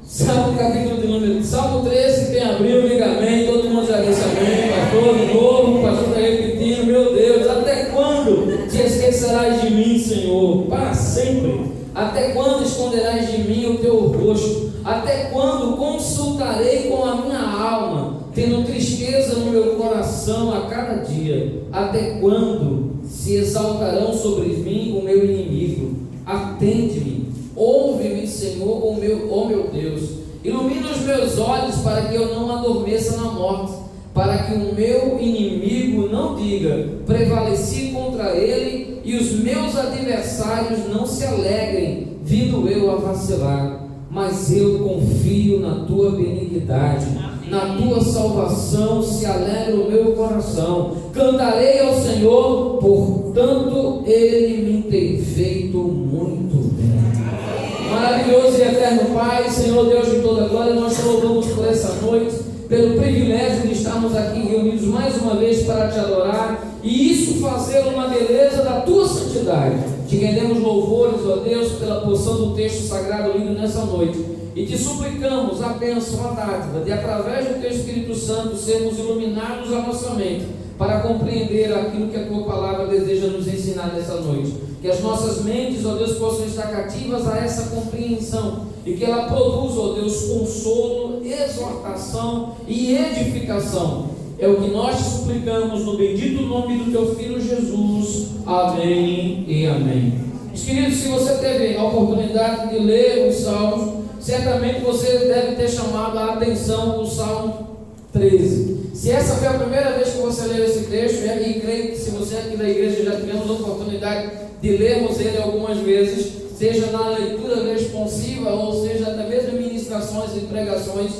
Salmo capítulo de número, Salmo 13, quem abriu, diga amém, todo mundo já disse amém, pastor, de novo, o pastor está repetindo, meu Deus, até quando te esquecerás de mim, Senhor? Para sempre. Até quando esconderás de mim o teu rosto? Até quando consultarei com a minha alma, tendo tristeza no meu coração a cada dia? Até quando se exaltarão sobre mim o meu inimigo? Atende-me, ouve-me, Senhor, ó meu Deus. Ilumina os meus olhos para que eu não adormeça na morte, para que o meu inimigo não diga, prevaleci contra ele, e os meus adversários não se alegrem, vindo eu a vacilar. Mas eu confio na tua benignidade, na tua salvação se alegra o meu coração. Cantarei ao Senhor, portanto ele me tem feito muito bem. Maravilhoso e eterno Pai, Senhor Deus de toda glória, nós te louvamos por essa noite, pelo privilégio de estarmos aqui reunidos mais uma vez para te adorar, e isso fazê-lo na beleza da tua santidade. Te rendemos louvores, ó Deus, pela porção do texto sagrado lido nessa noite, e te suplicamos a bênção, a dádiva, de através do teu Espírito Santo sermos iluminados a nossa mente, para compreender aquilo que a tua palavra deseja nos ensinar nessa noite. Que as nossas mentes, ó Deus, possam estar cativas a essa compreensão, e que ela produza, ó Deus, consolo, exortação e edificação. É o que nós te suplicamos no bendito nome do teu Filho Jesus. Amém e amém. Meus queridos, se você teve a oportunidade de ler os Salmos, certamente você deve ter chamado a atenção do Salmo 13. Se essa foi a primeira vez que você leu esse texto, e creio que se você aqui da igreja já tivemos a oportunidade de lermos ele algumas vezes, seja na leitura responsiva, ou seja até mesmo em ministrações e pregações,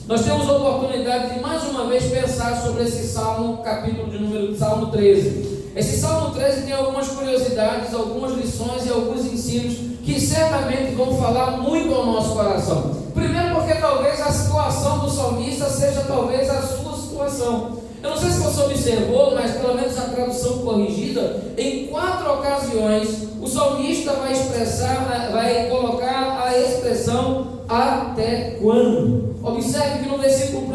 nós temos a oportunidade de mais uma vez pensar sobre esse Salmo, capítulo de número Salmo 13. Esse Salmo 13 tem algumas curiosidades, algumas lições e alguns ensinos que certamente vão falar muito ao nosso coração. Primeiro porque talvez a situação do salmista seja talvez a sua situação. Eu não sei se você observou, mas pelo menos na tradução corrigida, em 4 ocasiões o salmista vai colocar a expressão até quando. Observe que no versículo 1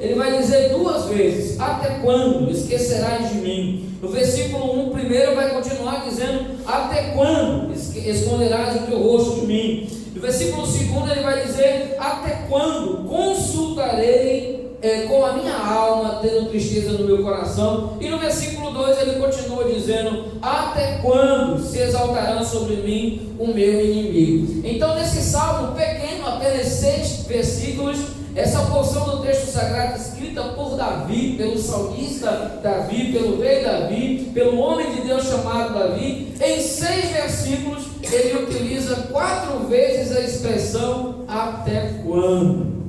ele vai dizer 2 vezes, até quando esquecerás de mim. No versículo 1 primeiro vai continuar dizendo, até quando esconderás o teu rosto de mim. No versículo 2 ele vai dizer, até quando consultarei com a minha alma, tendo tristeza no meu coração. E no versículo 2 ele continua dizendo, até quando se exaltarão sobre mim o meu inimigo. Então nesse salmo pequeno, apenas 6 versículos, essa porção do texto sagrado escrita por Davi, pelo salmista Davi, pelo rei Davi, pelo homem de Deus chamado Davi, em 6 versículos ele utiliza 4 vezes a expressão até quando.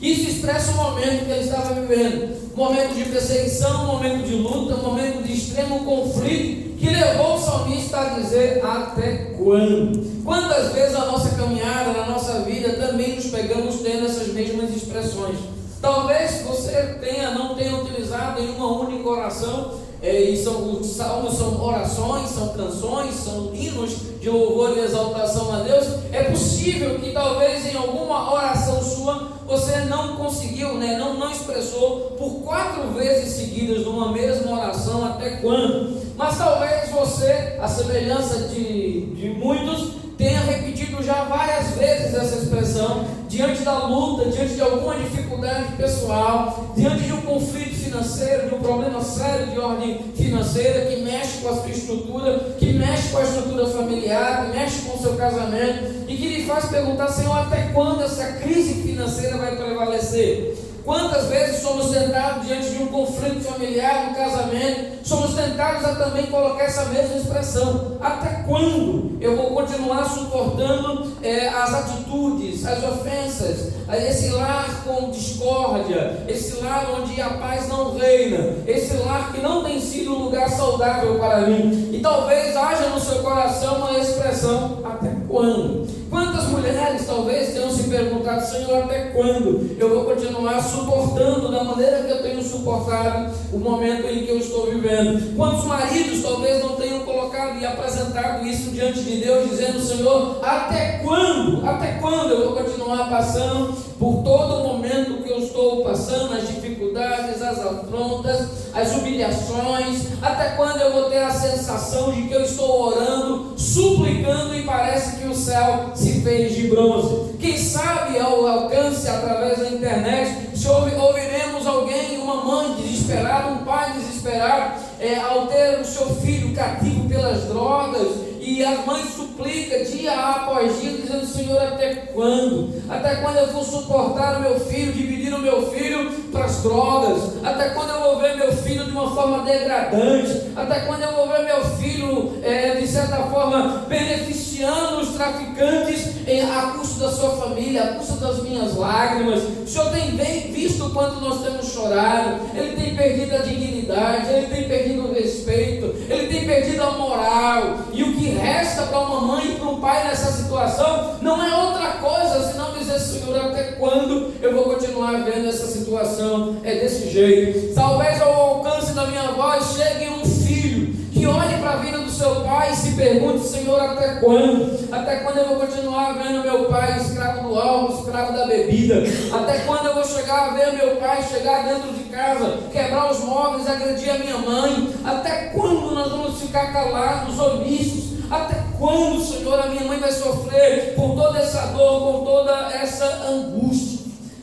Isso expressa o momento que ele estava vivendo, momento de perseguição, momento de luta, momento de extremo conflito, que levou o salmista a dizer até quando. Quantas vezes na nossa caminhada, na nossa vida, também nos pegamos tendo essas mesmas expressões? Talvez você não tenha utilizado em uma única oração, e os salmos são orações, são canções, são hinos de louvor e exaltação a Deus. É possível que talvez em alguma oração sua você não conseguiu, não expressou por 4 vezes seguidas numa mesma oração até quando. Mas talvez você, a semelhança de muitos, tenha repetido já várias vezes essa expressão, diante da luta, diante de alguma dificuldade pessoal, diante de um conflito financeiro, de um problema sério de ordem financeira, que mexe com a sua estrutura, que mexe com a estrutura familiar, que mexe com o seu casamento, e que lhe faz perguntar, Senhor, até quando essa crise financeira vai prevalecer? Quantas vezes somos tentados diante de um conflito familiar, no casamento, somos tentados a também colocar essa mesma expressão, até quando eu vou continuar suportando as atitudes, as ofensas, esse lar com discórdia, esse lar onde a paz não reina, esse lar que não tem sido um lugar saudável para mim? E talvez haja no seu coração uma expressão, até quando? Quantas mulheres talvez tenham se perguntado: Senhor, até quando eu vou continuar suportando da maneira que eu tenho suportado o momento em que eu estou vivendo? Quantos maridos talvez não tenham colocado e apresentado isso diante de Deus, dizendo: Senhor, até quando? Até quando eu vou continuar passando por todo o momento que eu estou passando, as dificuldades, as afrontas, as humilhações? Até quando eu vou ter a sensação de que eu estou orando, suplicando e parece que o céu se fez de bronze? Quem sabe ao alcance através da internet, se ouviremos alguém, uma mãe desesperada, um pai desesperado, ao ter o seu filho cativo pelas drogas, e a mãe suplica dia após dia, dizendo: Senhor, até quando? Até quando eu vou suportar o meu filho, dividir o meu filho para as drogas? Até quando eu vou ver meu filho de uma forma degradante? Até quando eu vou ver meu filho, de certa forma, beneficiando os traficantes a custo da sua família, a custo das minhas lágrimas? O Senhor tem bem visto o quanto nós temos chorado. Ele tem perdido a dignidade, ele tem perdido o respeito, ele tem perdido a moral, e o que resta para uma mãe e para um pai nessa situação não é outra coisa senão dizer: Senhor, até quando eu vou continuar vendo essa situação desse jeito? Talvez ao alcance da minha voz chegue um filho que olhe para a vida do seu pai e se pergunte: Senhor, até quando? Até quando eu vou continuar vendo meu pai escravo do álcool, escravo da bebida? Até quando eu vou chegar a ver meu pai chegar dentro de casa, quebrar os móveis, agredir a minha mãe? Até quando nós vamos ficar calados, omissos? Até quando, Senhor, a minha mãe vai sofrer com toda essa dor, com toda essa angústia?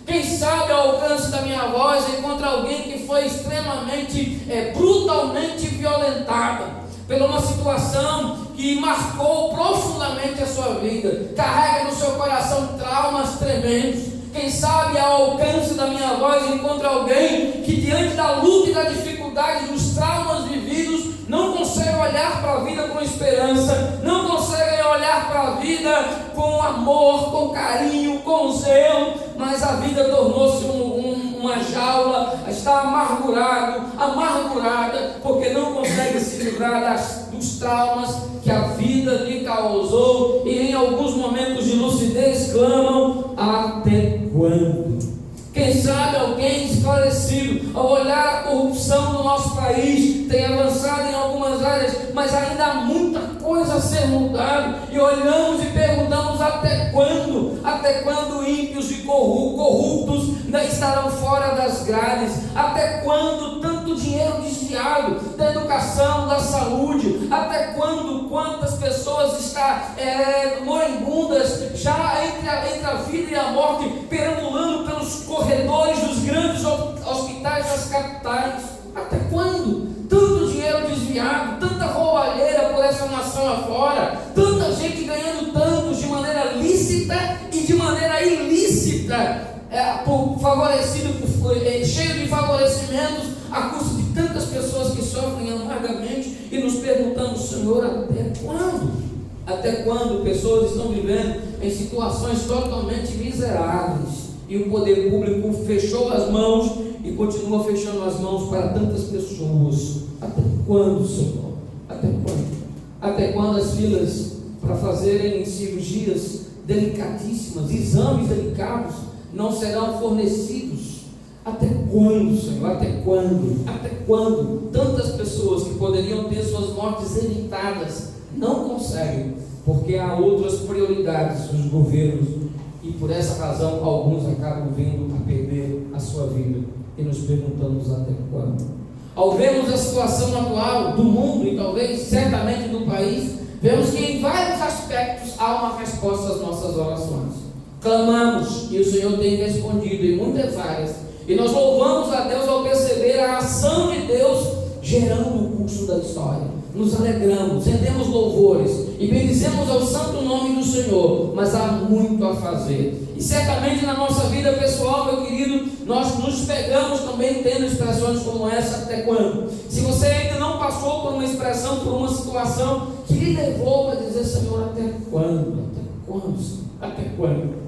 Quem sabe ao alcance da minha voz encontra alguém que foi extremamente, brutalmente violentada pela uma situação que marcou profundamente a sua vida, carrega no seu coração traumas tremendos. Quem sabe ao alcance da minha voz encontra alguém que, diante da luta e da dificuldade, dos traumas vividos, não consegue olhar para a vida com esperança, não consegue olhar para a vida com amor, com carinho, com zelo, mas a vida tornou-se uma jaula, está amargurada, porque não consegue se livrar dos traumas que a vida lhe causou, e em alguns momentos de lucidez clamam: até quando? Quem sabe alguém esclarecido, ao olhar a corrupção do nosso país, tem avançado em algumas áreas, mas ainda há muita coisa a ser mudada, e olhamos e perguntamos: até quando? Até quando ímpios e corruptos estarão fora das grades? Até quando tanto dinheiro desviado da educação, da saúde? Até quando? Quantas pessoas estão moribundas, já entre a vida e a morte, perambulando pelos corredores dos grandes hospitais das capitais? Até quando? Tanto dinheiro desviado, tanta roubalheira por essa nação afora, tanta gente ganhando tanto de maneira lícita e de maneira ilícita, cheio de favorecimentos, a custo de tantas pessoas que sofrem amargamente, e nos perguntamos: Senhor, até quando? Até quando pessoas estão vivendo em situações totalmente miseráveis, e o poder público fechou as mãos e continua fechando as mãos para tantas pessoas? Até quando, Senhor? Até quando? Até quando as filas para fazerem cirurgias delicadíssimas, exames delicados, não serão fornecidos? Até quando, Senhor? Até quando? Até quando tantas pessoas que poderiam ter suas mortes evitadas não conseguem, porque há outras prioridades dos governos, e por essa razão alguns acabam vindo a perder a sua vida, e nos perguntamos: até quando? Ao vermos a situação atual do mundo, e talvez certamente do país, vemos que em vários aspectos há uma resposta às nossas orações. Clamamos e o Senhor tem respondido em muitas áreas, e nós louvamos a Deus ao perceber a ação de Deus gerando o curso da história. Nos alegramos, rendemos louvores e bendizemos ao santo nome do Senhor, mas há muito a fazer. E certamente na nossa vida pessoal, meu querido, nós nos pegamos também tendo expressões como essa: até quando? Se você ainda não passou por uma expressão, por uma situação que lhe levou a dizer: Senhor, até quando? Até quando, Senhor? Até quando?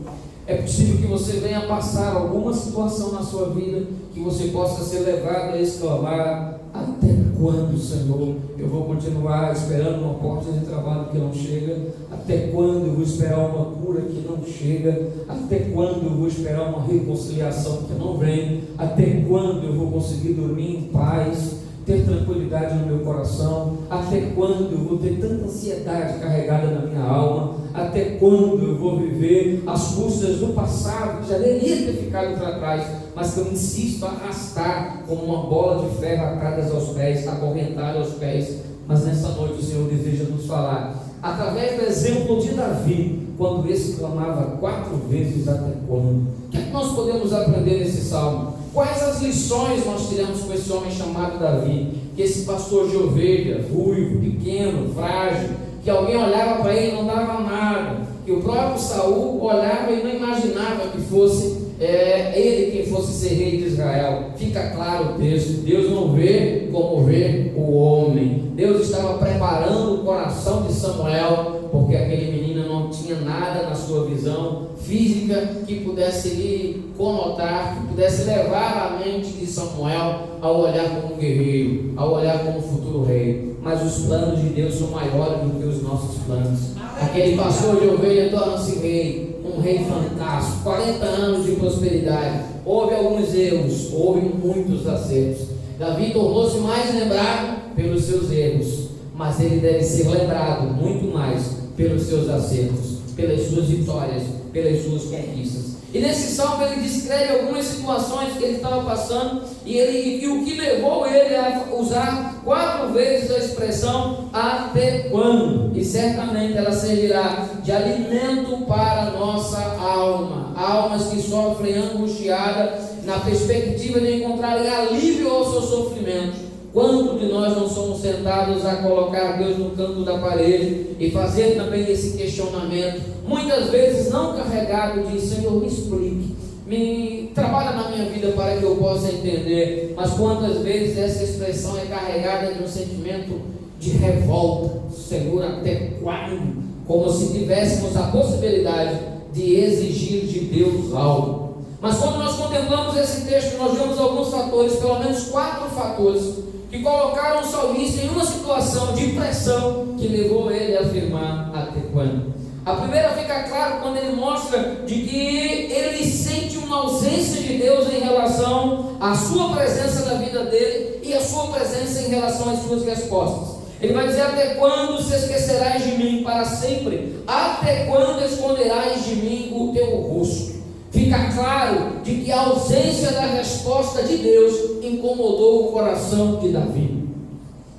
É possível que você venha passar alguma situação na sua vida que você possa ser levado a exclamar: até quando? quando, Senhor, eu vou continuar esperando uma porta de trabalho que não chega? Até quando eu vou esperar uma cura que não chega? Até quando eu vou esperar uma reconciliação que não vem? Até quando eu vou conseguir dormir em paz, ter tranquilidade no meu coração? Até quando eu vou ter tanta ansiedade carregada na minha alma? Até quando eu vou viver as custas do passado, que já deveria ter ficado para trás, mas que eu insisto a arrastar como uma bola de ferro atadas aos pés, acorrentada aos pés? Mas nessa noite o Senhor deseja nos falar, através do exemplo de Davi, quando esse clamava 4 vezes: até quando? O que é que nós podemos aprender nesse salmo? Quais as lições nós tiramos com esse homem chamado Davi? Que esse pastor de ovelha, ruivo, pequeno, frágil, que alguém olhava para ele e não dava nada, que o próprio Saul olhava e não imaginava que fosse ele quem fosse ser rei de Israel. Fica claro o texto: Deus não vê como vê o homem. Deus estava preparando o coração de Samuel, porque aquele menino não tinha nada na sua visão física que pudesse lhe conotar, que pudesse levar a mente de Samuel ao olhar como um guerreiro, ao olhar como um futuro rei. Mas os planos de Deus são maiores do que os nossos planos. Aquele pastor de ovelha torna-se rei, um rei fantástico, 40 anos de prosperidade. Houve alguns erros, houve muitos acertos. Davi tornou-se mais lembrado pelos seus erros, mas ele deve ser lembrado muito mais pelos seus acertos, pelas suas vitórias, pelas suas conquistas. E nesse salmo ele descreve algumas situações que ele estava passando, e o que levou ele a usar 4 vezes a expressão até quando. E certamente ela servirá de alimento para a nossa alma, almas que sofrem angustiada na perspectiva de encontrarem alívio ao seu sofrimento. Quanto de nós não somos sentados a colocar Deus no canto da parede e fazer também esse questionamento, muitas vezes não carregado de: Senhor, me explique, me trabalha na minha vida para que eu possa entender. Mas quantas vezes essa expressão é carregada de um sentimento de revolta: Senhor, até quando? Como se tivéssemos a possibilidade de exigir de Deus algo. Mas quando nós contemplamos esse texto, nós vemos alguns fatores, pelo menos 4 fatores, que colocaram o salmista em uma situação de pressão que levou ele a afirmar: até quando? A primeira fica claro quando ele mostra de que ele sente uma ausência de Deus em relação à sua presença na vida dele e a sua presença em relação às suas respostas. Ele vai dizer: até quando se esquecerás de mim para sempre? Até quando esconderás de mim o teu rosto? Fica claro de que a ausência da resposta de Deus incomodou o coração de Davi,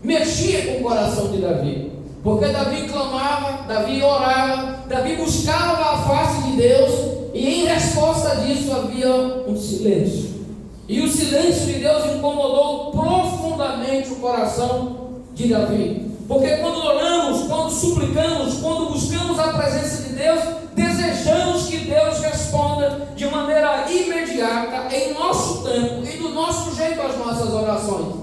mexia com o coração de Davi, porque Davi clamava, Davi orava, Davi buscava a face de Deus, e em resposta disso havia um silêncio, e o silêncio de Deus incomodou profundamente o coração de Davi, porque quando oramos, quando suplicamos, quando buscamos a presença de Deus, desejamos que Deus responda de maneira imediata, em nosso tempo e do nosso jeito às nossas orações.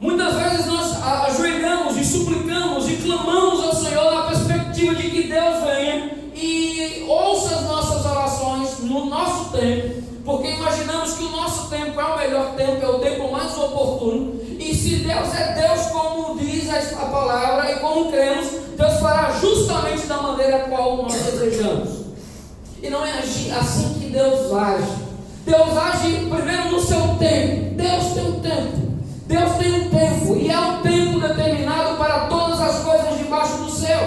Muitas vezes nós ajoelhamos e suplicamos e clamamos ao Senhor na perspectiva de que Deus venha e ouça as nossas orações no nosso tempo, porque imaginamos que o nosso tempo é o melhor tempo, é o tempo mais oportuno. E se Deus é Deus, como diz a palavra e como cremos, Deus fará justamente da maneira qual nós desejamos. E não é assim que Deus age. Deus age primeiro no seu tempo. Deus tem um tempo. Deus tem um tempo, e há um tempo determinado para todas as coisas debaixo do céu.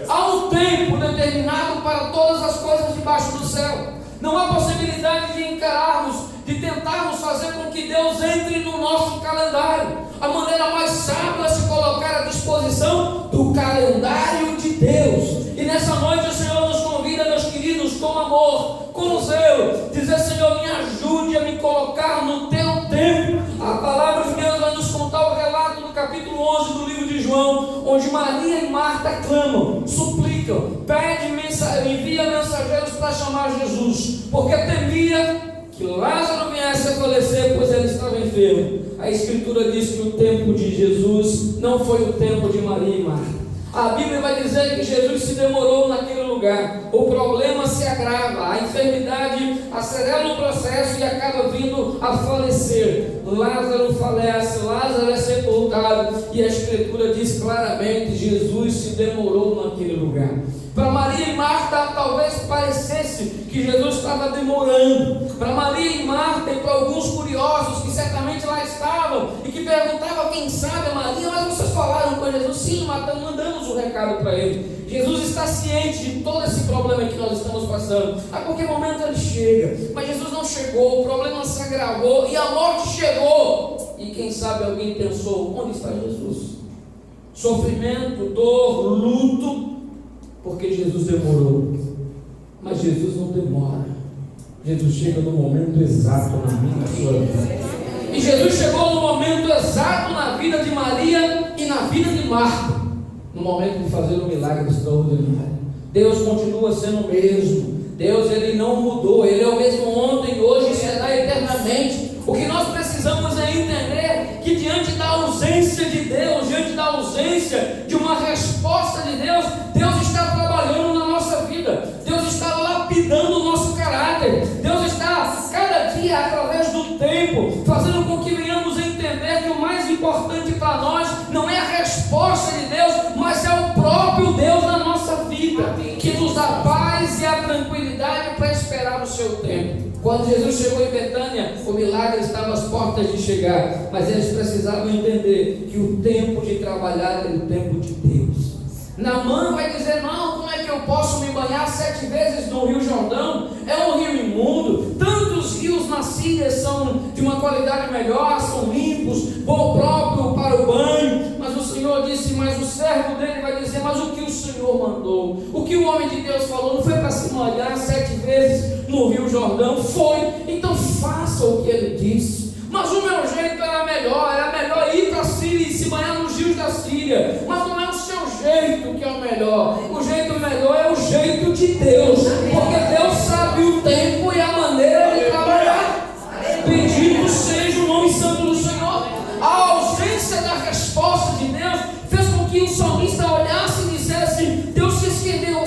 Há um tempo determinado para todas as coisas debaixo do céu. Não há possibilidade de encararmos, de tentarmos fazer com que Deus entre no nosso calendário. A maneira mais sábia é se colocar à disposição do calendário de Deus. E nessa noite o Senhor nos convida, meus queridos, com amor, com zelo, dizer: Senhor, me ajude a me colocar no teu tempo. A palavra de Deus vai nos contar o relato do capítulo 11 do livro de João, onde Maria e Marta clamam, suplicam, envia mensageiros para chamar Jesus, porque temia que Lázaro viesse a falecer, pois ele estava enfermo. A Escritura diz que o tempo de Jesus não foi o tempo de Maria e Marta. A Bíblia vai dizer que Jesus se demorou naquele lugar, o problema se agrava, a enfermidade acelera o processo e acaba vindo a falecer. Lázaro falece, Lázaro é sepultado, e a Escritura diz claramente: Jesus se demorou naquele lugar. Para Maria e Marta talvez parecesse que Jesus estava demorando. Para Maria e Marta e para alguns curiosos que certamente lá estavam e que perguntavam: quem sabe a Maria, mas vocês falaram com Jesus? Sim, mandamos o recado para ele. Jesus está ciente de todo esse problema que nós estamos passando. A qualquer momento ele chega, mas Jesus não chegou, o problema se agravou e a morte chegou. E quem sabe alguém pensou: onde está Jesus? Sofrimento, dor, luto, porque Jesus demorou. Mas Jesus não demora. Jesus chega no momento exato na minha e na sua vida. E Jesus chegou no momento exato na vida de Maria e na vida de Marta, no momento de fazer um milagre extraordinário. Deus continua sendo o mesmo. Deus, ele não mudou. Ele é o mesmo ontem, hoje e será eternamente. O que nós precisamos é entender que diante da ausência de Deus, diante da ausência de uma resposta de Deus, Deus está trabalhando na nossa vida. Deus está lapidando o nosso caráter. Deus está cada dia, através do tempo, fazendo com que venhamos a entender que o mais importante para nós não é a resposta de Deus, mas é o próprio Deus na nossa vida, que nos dá paz e a tranquilidade para esperar o seu tempo. Quando Jesus chegou em Betânia, o milagre estava às portas de chegar, mas eles precisavam entender que o tempo de trabalhar era o tempo de Deus. Naamã vai dizer: não, como é que eu posso me banhar 7 vezes no Rio Jordão? É um rio imundo. Tantos rios na Síria são de uma qualidade melhor, são limpos, bom próprio para o banho. Mas o Senhor disse: mas o servo dele vai dizer: mas o que o Senhor mandou? O que o homem de Deus falou? Não foi para se banhar 7 vezes no Rio Jordão? Foi. Então faça o que ele disse. Mas o meu jeito era melhor ir para a Síria e se banhar nos rios da Síria. Mas não é o seu jeito que é o melhor. O jeito melhor é o jeito de Deus, porque Deus sabe o tempo e a maneira de trabalhar. Bendito seja o nome santo do Senhor. A ausência da resposta de Deus fez com que o salmista olhasse e dissesse: Deus se escondeu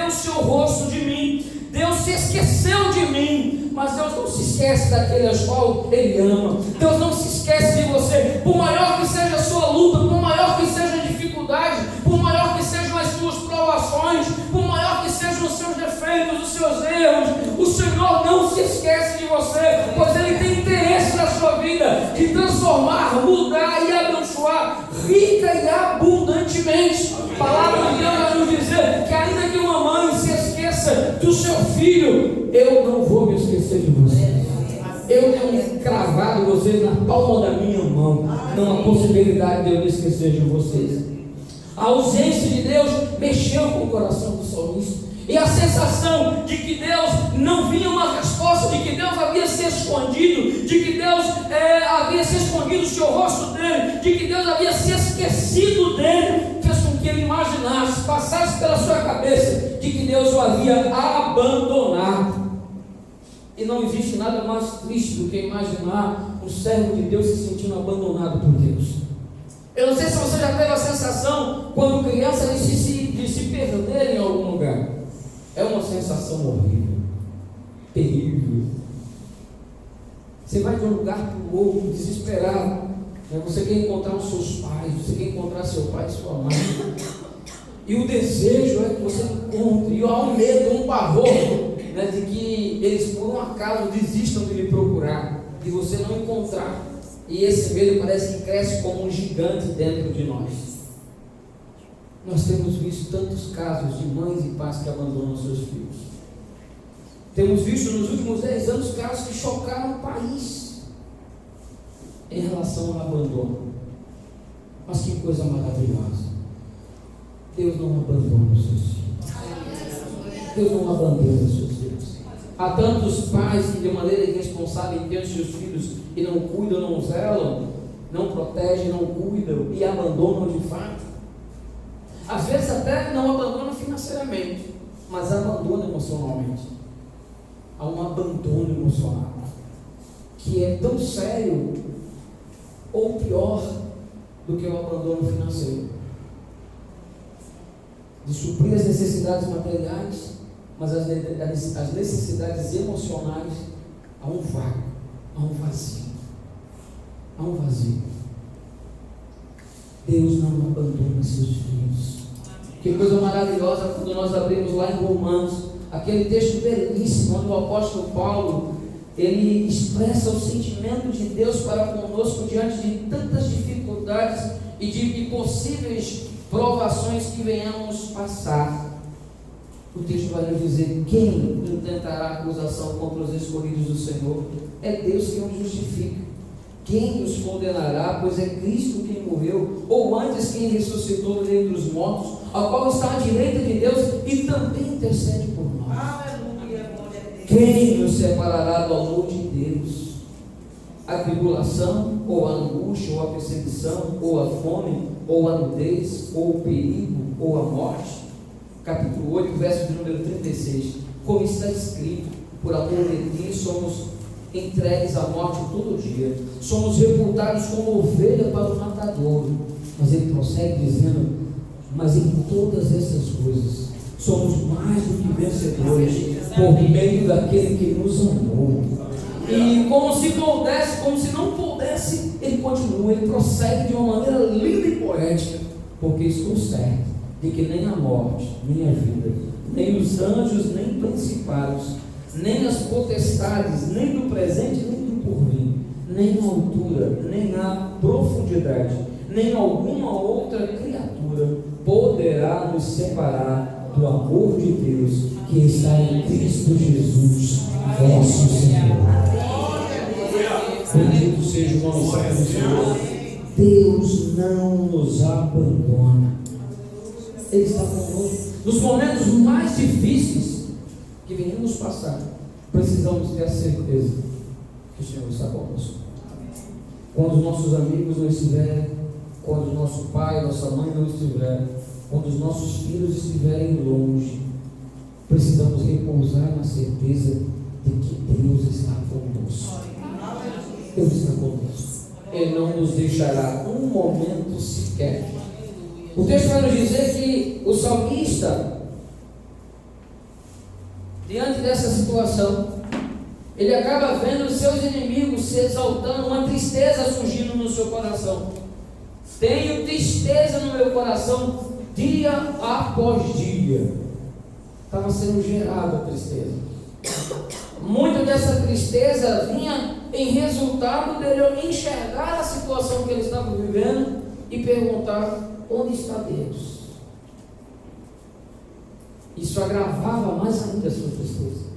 o seu rosto de mim, Deus se esqueceu de mim. Mas Deus não se esquece daquele aos qual Ele ama. Deus não se esquece de você. Por maior que seja a sua luta, por maior que seja a dificuldade, por maior que sejam as suas provações, por maior que sejam os seus defeitos, os seus erros, o Senhor não se esquece de você, pois Ele tem interesse na sua vida de transformar, mudar e abençoar rica e abundantemente. A palavra de Deus vai nos dizer que ainda que uma mãe se esqueça do seu filho, eu não vou me esquecer de você. Eu tenho cravado vocês na palma da minha mão. Não há possibilidade de eu me esquecer de vocês. A ausência de Deus mexeu com o coração do salmista. E a sensação de que Deus não vinha uma resposta, de que Deus havia se escondido, de que Deus havia se escondido o seu rosto dele, de que Deus havia se esquecido dele, fez com que ele imaginasse, passasse pela sua cabeça, de que Deus o havia abandonado. E não existe nada mais triste do que imaginar um servo de Deus se sentindo abandonado por Deus. Eu não sei se você já teve a sensação, quando criança, de se perder em algum lugar. É uma sensação horrível, terrível. Você vai de um lugar para o outro, desesperado. Você quer encontrar os seus pais, você quer encontrar seu pai e sua mãe. E o desejo é que você encontre. E há um medo, um pavor, de que eles por um acaso desistam de lhe procurar, de você não encontrar. E esse medo parece que cresce como um gigante dentro de nós. Nós temos visto tantos casos de mães e pais que abandonam seus filhos. Temos visto nos últimos 10 anos casos que chocaram o país em relação ao abandono. Mas que coisa maravilhosa. Deus não abandona os seus filhos. Deus não abandona os seus filhos. Há tantos pais que de maneira irresponsável têm os seus filhos e não cuidam, não zelam, não protegem, não cuidam e abandonam de fato. Às vezes até não abandonam financeiramente, mas abandonam emocionalmente. Há um abandono emocional que é tão sério ou pior do que o abandono financeiro, de suprir as necessidades materiais, mas as necessidades emocionais, há um vácuo. há um vazio. Há um vazio. Deus não abandona seus filhos. Que coisa maravilhosa quando nós abrimos lá em Romanos, aquele texto belíssimo, onde o apóstolo Paulo, ele expressa o sentimento de Deus para conosco diante de tantas dificuldades e de possíveis provações que venhamos passar. O texto vai nos dizer: quem intentará acusação contra os escolhidos do Senhor? É Deus quem os justifica. Quem os condenará? Pois é Cristo quem morreu, ou antes quem ressuscitou dentre os mortos, ao qual está à direita de Deus e também intercede por nós. Aleluia, glória a Deus. Quem nos separará do amor de Deus? A tribulação, ou a angústia, ou a perseguição, ou a fome, ou a nudez, ou o perigo, ou a morte? Capítulo 8, verso de número 36. Como está escrito: por amor de ti somos entregues à morte todo dia, somos reputados como ovelha para o matadouro. Mas ele prossegue dizendo: mas em todas essas coisas somos mais do que vencedores por meio daquele que nos amou. E como se não pudesse, ele continua, ele prossegue de uma maneira linda e poética: porque estou certo de que nem a morte, nem a vida, nem os anjos, nem principados, nem as potestades, nem do presente, nem do porvir, nem a altura, nem a profundidade, nem alguma outra criatura poderá nos separar do amor de Deus que está em Cristo Jesus, nosso Senhor. Bendito seja o nome santo do Senhor. Deus não nos abandona. Ele está conosco nos momentos mais difíceis que venhamos passar. Precisamos ter a certeza que o Senhor está conosco. Quando os nossos amigos não estiverem, quando o nosso pai, nossa mãe não estiverem, quando os nossos filhos estiverem longe, precisamos repousar na certeza de que Deus está conosco. Deus está conosco. Ele não nos deixará um momento sequer. O texto vai nos dizer que o salmista, diante dessa situação, ele acaba vendo os seus inimigos se exaltando, uma tristeza surgindo no seu coração. Tenho tristeza no meu coração dia após dia. Estava sendo gerada a tristeza. Muito dessa tristeza vinha em resultado dele enxergar a situação que ele estava vivendo e perguntar: onde está Deus? Isso agravava mais ainda a sua tristeza.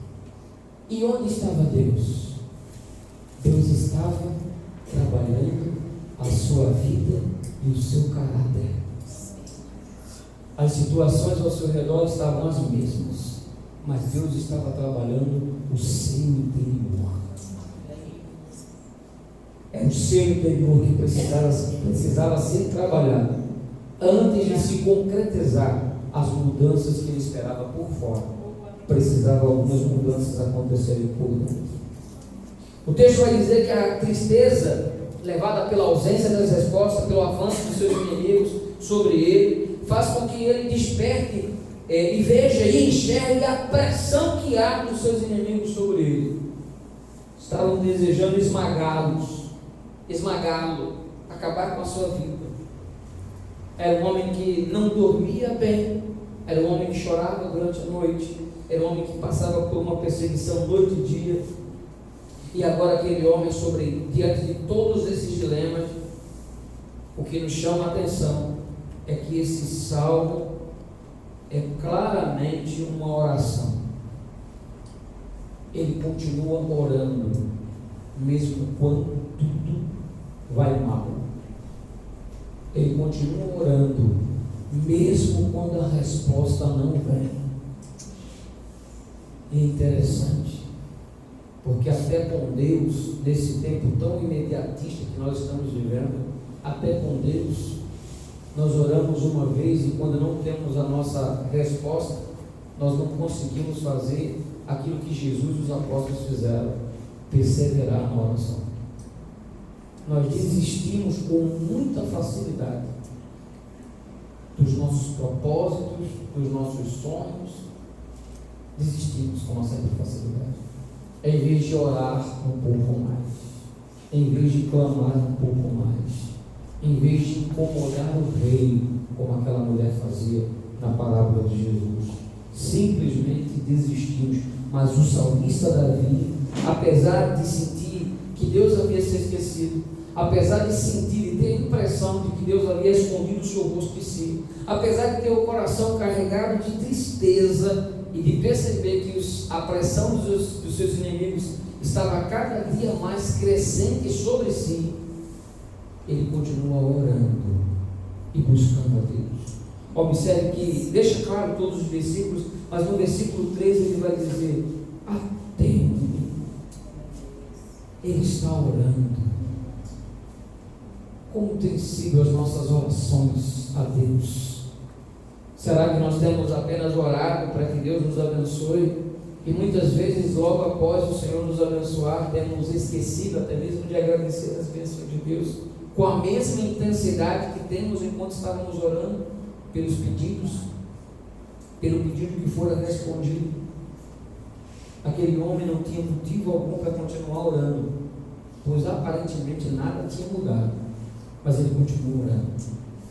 E onde estava Deus? Deus estava trabalhando a sua vida e o seu caráter. As situações ao seu redor estavam as mesmas, mas Deus estava trabalhando o seu interior. É o seu interior que precisava ser trabalhado antes de se concretizar as mudanças que ele esperava por fora. Precisava algumas mudanças acontecerem por dentro. O texto vai dizer que a tristeza, levada pela ausência das respostas, pelo avanço dos seus inimigos sobre ele, faz com que ele desperte e veja e enxergue a pressão que há dos seus inimigos sobre ele. Estavam desejando esmagá-lo, acabar com a sua vida. Era um homem que não dormia bem, era um homem que chorava durante a noite, era um homem que passava por uma perseguição noite e dia. E agora aquele homem, diante de todos esses dilemas, o que nos chama a atenção é que esse salmo é claramente uma oração. Ele continua orando, mesmo quando tudo vai mal. Ele continua orando, mesmo quando a resposta não vem. É interessante, porque até com Deus, nesse tempo tão imediatista que nós estamos vivendo, até com Deus, nós oramos uma vez e quando não temos a nossa resposta, nós não conseguimos fazer aquilo que Jesus e os apóstolos fizeram: perseverar na oração. Nós desistimos com muita facilidade dos nossos propósitos, dos nossos sonhos. Desistimos com uma certa facilidade, em vez de orar um pouco mais. em vez de clamar um pouco mais, em vez de incomodar o rei, como aquela mulher fazia na parábola de Jesus, simplesmente desistimos. Mas o salmista Davi, apesar de sentir que Deus havia se esquecido, apesar de sentir e ter a impressão de que Deus havia escondido o seu rosto de si, apesar de ter o coração carregado de tristeza e de perceber que a pressão dos seus inimigos estava cada dia mais crescente sobre si, ele continua orando e buscando a Deus. Observe que deixa claro todos os versículos, mas no versículo 13 ele vai dizer: atende-me. Ele está orando. Como tem sido as nossas orações a Deus? Será que nós temos apenas orado para que Deus nos abençoe? E muitas vezes, logo após o Senhor nos abençoar, temos esquecido até mesmo de agradecer as bênçãos de Deus, com a mesma intensidade que temos enquanto estávamos orando pelos pedidos, pelo pedido que fora respondido. Aquele homem não tinha motivo algum para continuar orando, pois aparentemente nada tinha mudado, mas ele continua orando,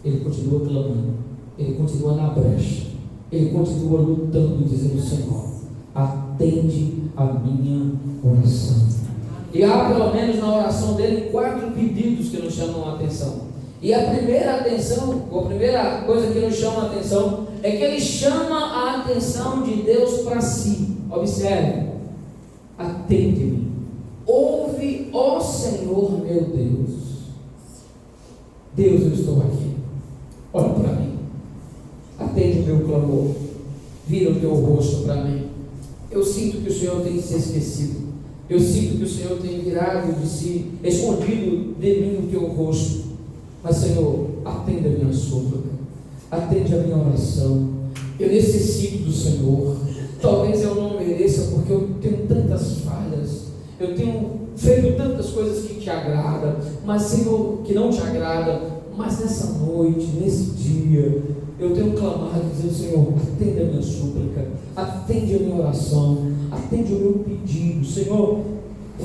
ele continua clamando, ele continua na brecha, ele continua lutando, dizendo: Senhor, atende a minha oração. E há pelo menos na oração dele 4 pedidos que nos chamam a atenção. E a primeira coisa que nos chama a atenção é que ele chama a atenção de Deus para si. Observe: atende-me, ouve, ó Senhor meu Deus. Deus, eu estou aqui, olha para mim, atende o meu clamor, vira o teu rosto para mim. Eu sinto que o Senhor tem se esquecido, eu sinto que o Senhor tem virado de si, escondido de mim o teu rosto. Mas, Senhor, atende a minha súplica, atende a minha oração. Eu necessito do Senhor. Talvez eu não mereça, porque eu tenho tantas falhas, eu tenho feito tantas coisas que te agradam, mas, Senhor, que não te agrada. Mas nessa noite, nesse dia, eu tenho clamado, dizendo: Senhor, atende a minha súplica, atende a minha oração, atende o meu pedido. Senhor,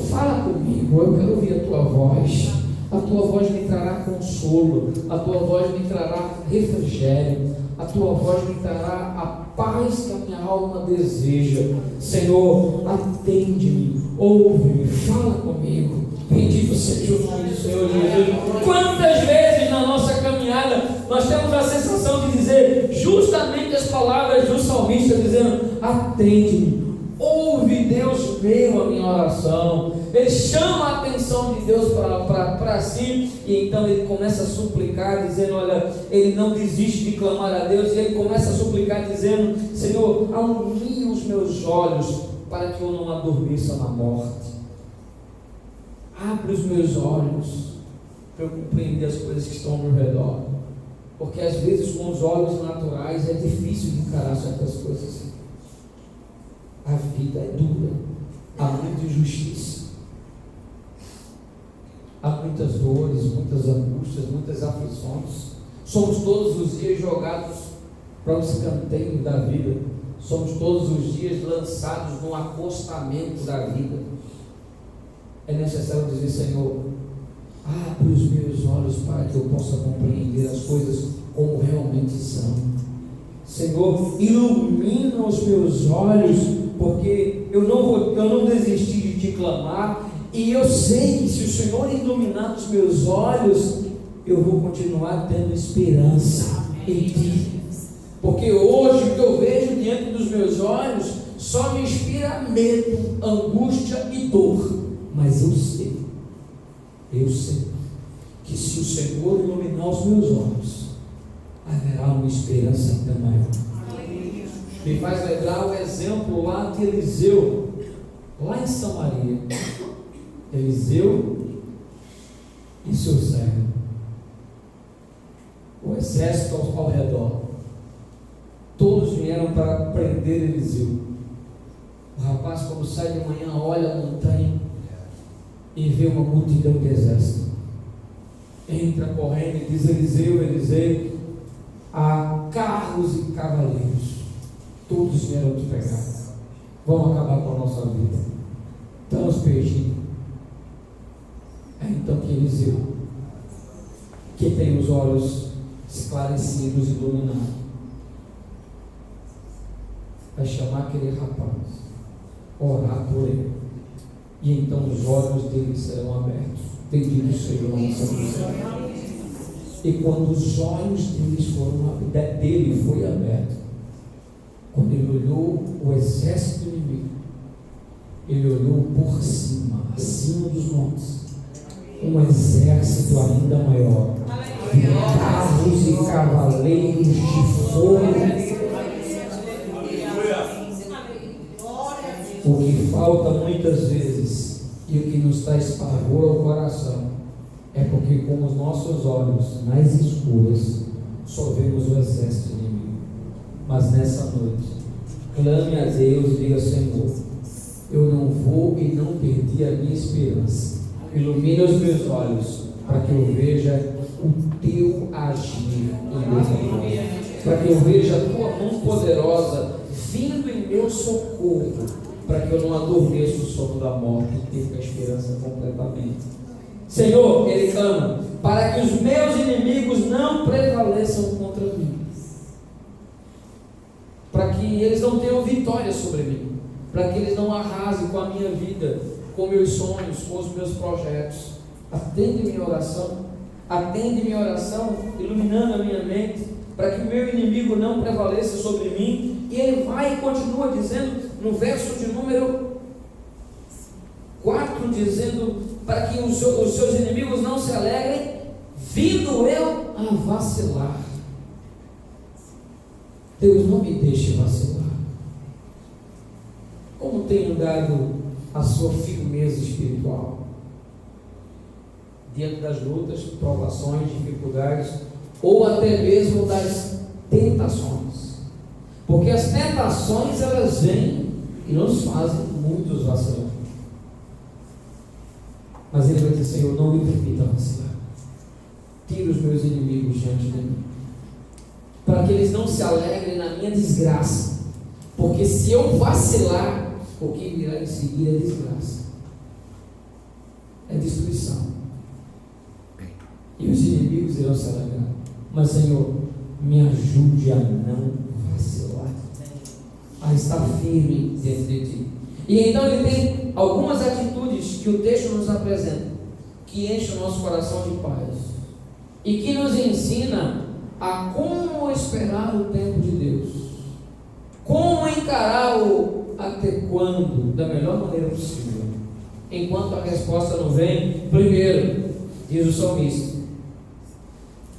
fala comigo, eu quero ouvir a tua voz. A tua voz me trará consolo, a tua voz me trará refrigério, a tua voz me trará a paz que a minha alma deseja. Senhor, atende-me, ouve-me, fala comigo. Bendito seja o nome do Senhor Jesus. Quantas vezes na nossa caminhada nós temos a sensação de dizer justamente as palavras do salmista, dizendo: atende-me, ouve, Deus meu, a minha oração. Ele chama a atenção de Deus para si, e então ele começa a suplicar, dizendo: olha, ele não desiste de clamar a Deus, e ele começa a suplicar, dizendo: Senhor, alumie os meus olhos para que eu não adormeça na morte. Abre os meus olhos para eu compreender as coisas que estão ao meu redor, porque às vezes com os olhos naturais é difícil de encarar certas coisas. A vida é dura, há muita injustiça, há muitas dores, muitas angústias, muitas aflições. Somos todos os dias jogados para o escanteio da vida, somos todos os dias lançados no acostamento da vida. É necessário dizer: Senhor, abre os meus olhos para que eu possa compreender as coisas como realmente são. Senhor, ilumina os meus olhos, porque eu não desisti de te clamar, e eu sei que se o Senhor iluminar os meus olhos, eu vou continuar tendo esperança em ti. Porque hoje o que eu vejo diante dos meus olhos só me inspira medo, angústia e dor. Mas eu sei que se o Senhor iluminar os meus olhos, haverá uma esperança ainda maior. Me faz lembrar o exemplo lá de Eliseu, lá em Samaria. Eliseu e seu servo, o exército ao redor, todos vieram para prender Eliseu. O rapaz, quando sai de manhã, olha a montanha e vê uma multidão de exército. Entra correndo e diz: Eliseu, há carros e cavaleiros, todos vieram te pegar, vão acabar com a nossa vida, estamos perdidos. Aí Eliseu, que tem os olhos esclarecidos e iluminados, vai chamar aquele rapaz, orar por ele, e então os olhos dele serão abertos. Bendito seja o nome do Senhor. E quando os olhos dele foi aberto, quando ele olhou o exército inimigo, ele olhou por cima, acima dos montes, um exército ainda maior, carros e cavaleiros de fogo. O que falta muitas vezes e o que nos traz pavor ao coração é porque com os nossos olhos mais escuros só vemos o exército inimigo. Mas nessa noite, clame a Deus e diga: Senhor, eu não vou e não perdi a minha esperança. Ilumina os meus olhos para que eu veja o teu agir em meu favor, para que eu veja a tua mão poderosa vindo em meu socorro, para que eu não adormeça o sono da morte e perca a esperança completamente. Senhor, ele clama para que os meus inimigos não prevaleçam contra mim, para que eles não tenham vitória sobre mim, para que eles não arrasem com a minha vida, com meus sonhos, com os meus projetos. Atende minha oração, iluminando a minha mente, para que o meu inimigo não prevaleça sobre mim. E ele vai e continua dizendo no verso de número 4, dizendo: para que os seus inimigos não se alegrem, vindo eu a vacilar. Deus, não me deixe vacilar. Como tem andado a sua firmeza espiritual diante das lutas, provações, dificuldades, ou até mesmo das tentações? Porque as tentações, elas vêm e nos fazem muitos vacilar. Mas ele vai dizer: Senhor, não me permita vacilar. Tira os meus inimigos diante de mim, para que eles não se alegrem na minha desgraça. Porque se eu vacilar, o que virá em seguida é desgraça, é destruição, e os inimigos irão se alegrar. Mas, Senhor, me ajude a não vacilar, a estar firme diante de Ti. E então ele tem algumas atitudes que o texto nos apresenta, que enchem o nosso coração de paz e que nos ensina a como esperar o tempo de Deus, como encarar o até quando da melhor maneira possível, enquanto a resposta não vem. Primeiro, diz o salmista: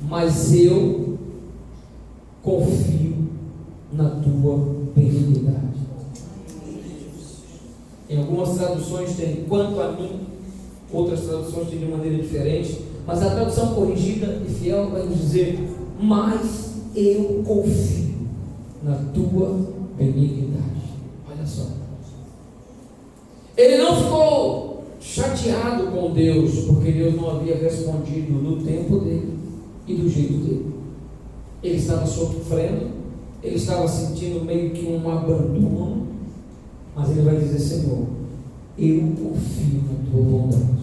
mas eu confio na tua benignidade. Em algumas traduções tem quanto a mim, outras traduções tem de maneira diferente, mas a tradução corrigida e fiel vai nos dizer: mas eu confio na tua benignidade. Olha só, ele não ficou chateado com Deus porque Deus não havia respondido no tempo dele e do jeito dele. Ele estava sofrendo, ele estava sentindo meio que um abandono, mas ele vai dizer: Senhor, eu confio na tua bondade.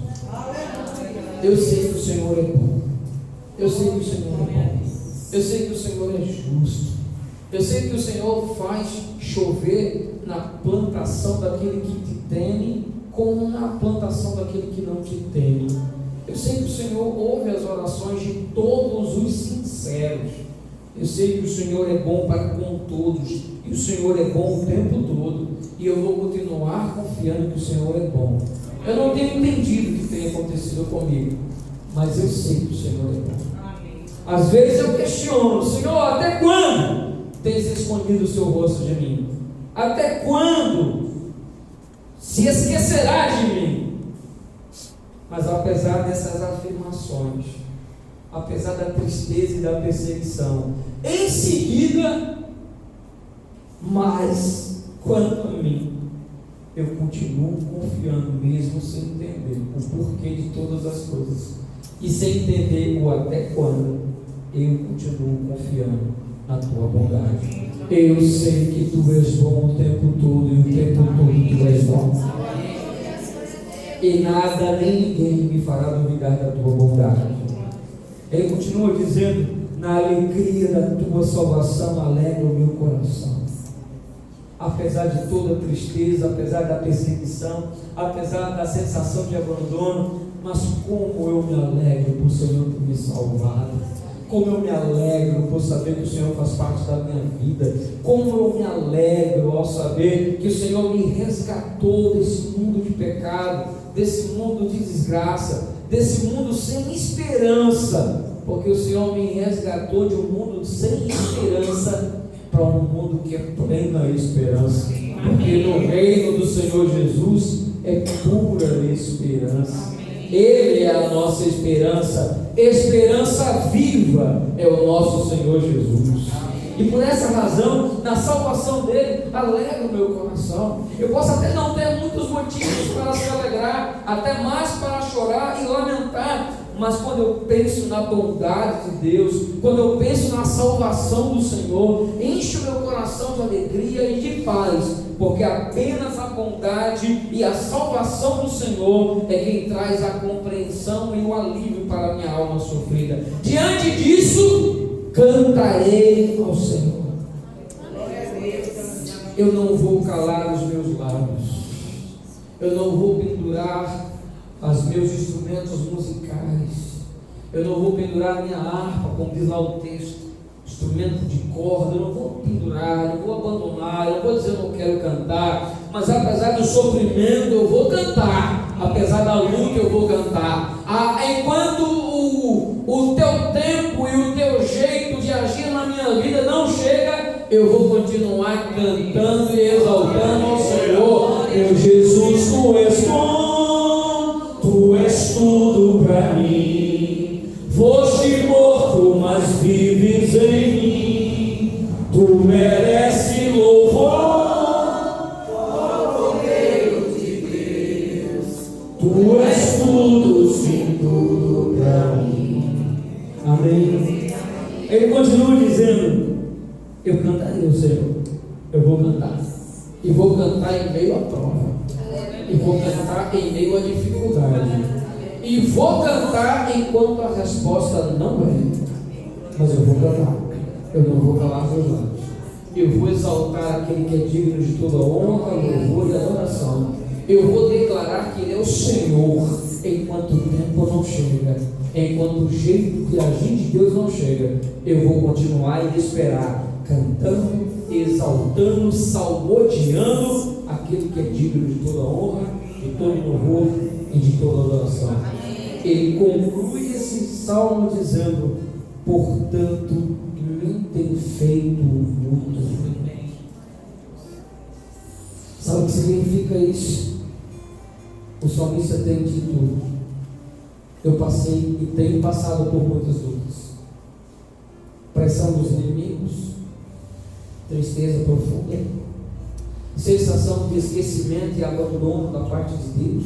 Eu sei que o Senhor é bom, eu sei que o Senhor é bom, eu sei que o Senhor é justo, eu sei que o Senhor faz chover na plantação daquele que te teme, como na plantação daquele que não te teme. Eu sei que o Senhor ouve as orações de todos os sinceros. Eu sei que o Senhor é bom para com todos, e o Senhor é bom o tempo todo, e eu vou continuar confiando que o Senhor é bom. Eu não tenho entendido o que tem acontecido comigo, mas eu sei que o Senhor é bom. Às vezes eu questiono: Senhor, até quando tens escondido o seu rosto de mim? Até quando se esquecerás de mim? Mas apesar dessas afirmações, apesar da tristeza e da perseguição, em seguida, mas quanto a mim, eu continuo confiando, mesmo sem entender o porquê de todas as coisas, e sem entender o até quando, eu continuo confiando na tua bondade. Eu sei que tu és bom o tempo todo, e o tempo todo tu és bom. e nada nem ninguém me fará duvidar da tua bondade. Ele continua dizendo: na alegria da tua salvação alegra o meu coração. Apesar de toda a tristeza, apesar da perseguição, apesar da sensação de abandono, mas como eu me alegro por o Senhor ter me salvado, como eu me alegro por saber que o Senhor faz parte da minha vida, como eu me alegro ao saber que o Senhor me resgatou desse mundo de pecado, desse mundo de desgraça, desse mundo sem esperança, porque o Senhor me resgatou de um mundo sem esperança para um mundo que é plena esperança, porque no reino do Senhor Jesus é pura esperança. Ele é a nossa esperança, esperança viva é o nosso Senhor Jesus. E por essa razão, na salvação dele, alegra o meu coração. Eu posso até não ter muitos motivos para se alegrar, até mais para chorar e lamentar, mas quando eu penso na bondade de Deus, quando eu penso na salvação do Senhor, enche o meu coração de alegria e de paz, porque apenas a bondade e a salvação do Senhor é quem traz a compreensão e o alívio para a minha alma sofrida. Diante disso, cantarei ao Senhor. Eu não vou calar os meus lábios, eu não vou pendurar os meus instrumentos musicais, eu não vou pendurar minha harpa, como diz lá o texto, instrumento de corda, eu não vou pendurar, eu não vou abandonar, eu não vou dizer que eu não quero cantar, mas apesar do sofrimento eu vou cantar, apesar da luta eu vou cantar. Enquanto o teu tempo e o teu jeito de agir na minha vida não chega, eu vou continuar cantando e exaltando ao Senhor. Meu Jesus, tu és tudo para mim. Foste morto, mas vives em mim. Tu mereces louvor, Cordeiro de Deus. Tu és tudo, sim, tudo para mim. Amém. Ele continua dizendo: eu cantarei o Senhor, eu vou cantar, e vou cantar em meio à prova, e vou cantar em meio à dificuldade, e vou cantar enquanto a resposta não vem, mas eu vou cantar, eu não vou calar meus lábios, eu vou exaltar aquele que é digno de toda honra, louvor e adoração, eu vou declarar que Ele é o Senhor, enquanto o tempo não chega, enquanto o jeito de agir de Deus não chega, eu vou continuar e esperar, cantando, exaltando, salmodiando aquele que é digno de toda honra, de todo louvor e de toda adoração. Ele conclui esse salmo dizendo: portanto, me tem feito muito bem. Sabe o que significa isso? O salmista tem dito: eu passei e tenho passado por muitas lutas, pressão dos inimigos, tristeza profunda, sensação de esquecimento e abandono da parte de Deus.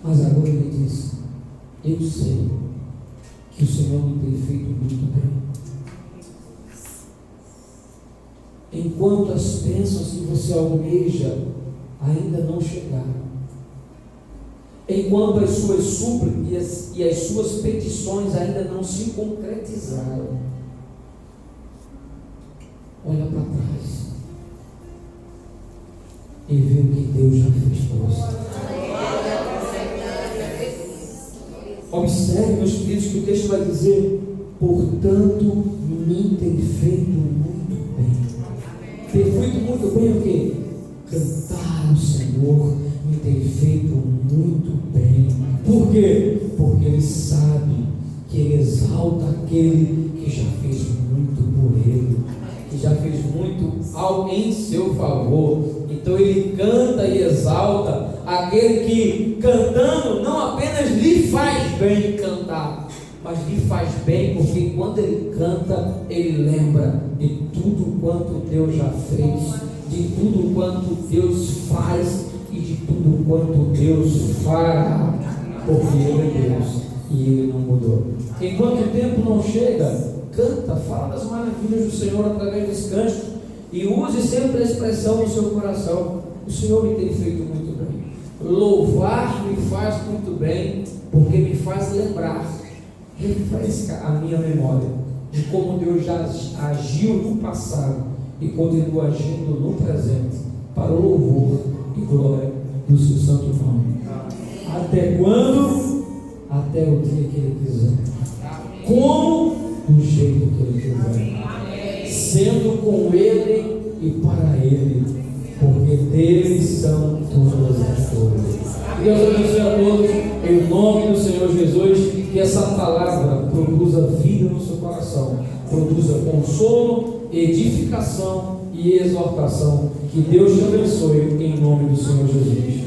Mas agora ele diz: eu sei que o Senhor me tem feito muito bem. Enquanto as bênçãos que você almeja ainda não chegaram, enquanto as suas súplicas e as suas petições ainda não se concretizaram, olha para trás e vê o que Deus já fez por você. Observe, meus queridos, que o texto vai dizer: portanto, me tem feito muito bem. Tem feito muito bem o quê? Cantar ao Senhor me tem feito muito bem. Por quê? Porque Ele sabe que Ele exalta aquele que já fez muito por Ele, que já fez muito em seu favor. Então Ele canta e exalta aquele que, cantando, não apenas lhe faz bem cantar, mas lhe faz bem porque quando Ele canta, Ele lembra de tudo quanto Deus já fez, de tudo quanto Deus faz e de tudo quanto Deus fará, porque Ele é Deus e Ele não mudou. Enquanto o tempo não chega, canta, fala das maravilhas do Senhor através desse cântico, e use sempre a expressão no seu coração: o Senhor me tem feito muito bem. Louvar me faz muito bem, porque me faz lembrar, refresca a minha memória de como Deus já agiu no passado e continua agindo no presente, para o louvor e glória do seu santo nome. Até quando? Até o dia que Ele quiser. Como? Do jeito que Ele quiser. Sendo com Ele e para Ele, porque dele são todas as coisas. Deus abençoe a todos, em nome do Senhor Jesus, que essa palavra produza vida no seu coração, produza consolo, edificação e exortação. Que Deus te abençoe, em nome do Senhor Jesus.